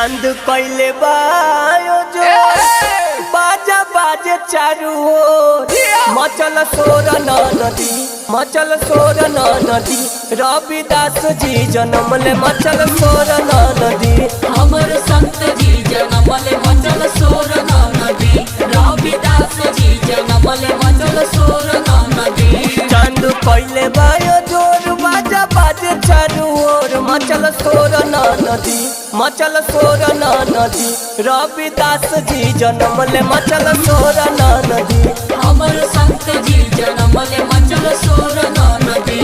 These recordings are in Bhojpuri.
चांद कैले बायो जो बाजा बाजे चारू ओर मचल सोर नदी मचल सोर नदी रविदास जी जन्मले मचल सोर नदी हमर संत जी जन्मले मचल सोर नदी रविदास जी जन्मले मचल सोर नदी चांद कैले बायो जोर बाजा बाजे चारू ओर मचल सोर नदी मचल सोर नदी रविदास जी जन्मले मचल सोर नदी हमर संत जी जन्मले मचल सोर नदी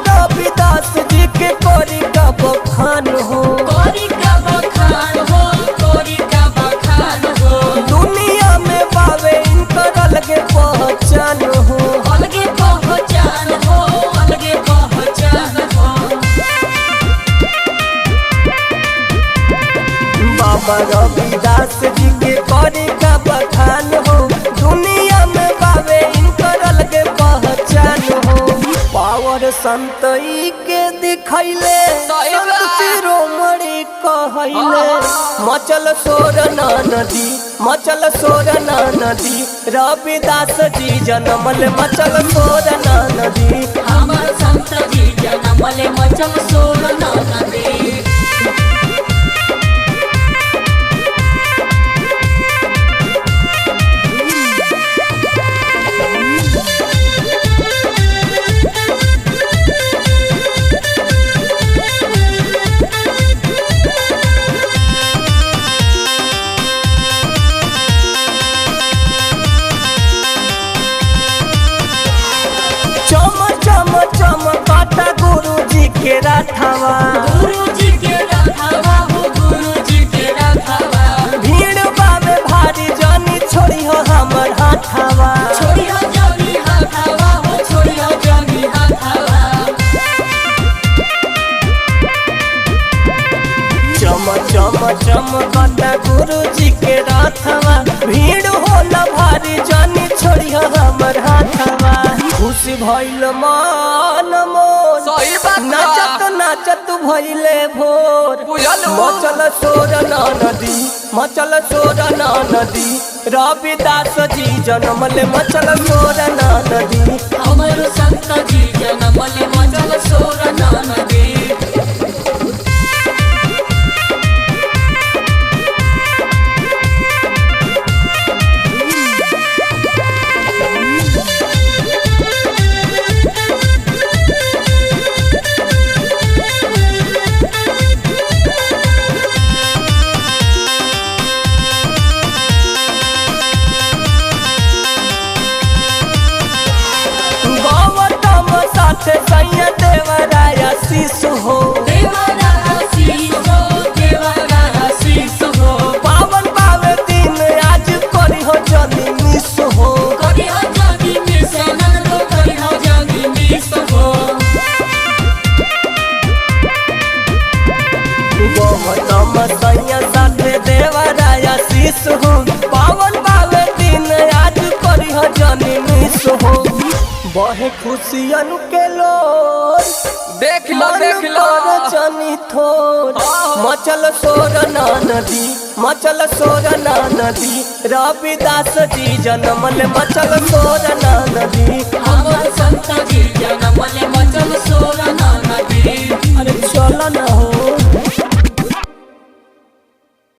रविदास जी के कोरी का बखान हो कोरी का बखान हो कोरी का बखान हो दुनिया में पावे इनकर अलगे पहचान हो अलगे पहचान हो अलगे पहचान हो बाबा रविदास जी के कोरी का बखान हो दुनिया में पावे इनकर अलगे पहचान हो पावर संत के दिखैले संत शिरोमणि कहैले मचल सोर नदी मचल सोर नदी रविदास जी जन्मले मचल सोर नदी हमर संत जी जन्मले मचल सोर नदी चमकाता गुरु जी के राठावा गुरु जी के राठावा हो गुरु जी के राठावा भीड़ बाबे भारी जानी छोड़ी हो हमर हाथावा छोड़ी हो जानी हाथावा हो छोड़ी हो जानी हाथावा चमकाता गुरु जी के राठावा भीड़ होला भारी जानी छोड़ी हो हमर हाथावा खुशी भइल मन मोर नाचत नाचत भइले भोर मचल सोर नदी मचल सोर नदी रविदास जी जन्मले मचल सोर नदी हमर संत जी जन्मले मचल सोर नदी सैया देवराया शीश हो देवराया शीश हो पावन पावे दिन आज करी हो जनी मिस हो करी हो जनी मिस नंदो करी हो जनी मिस हो गौतम सैया साथे देवराया शीश हो पावन पावे दिन आज करी हो जनी मिस हो बहे खुशियन के लोर देख लो चनी थोर मचल सोर नदी मचल सोर नदी रविदास जी जन्मले मचल सोर नदी हमर संत जी जन्मले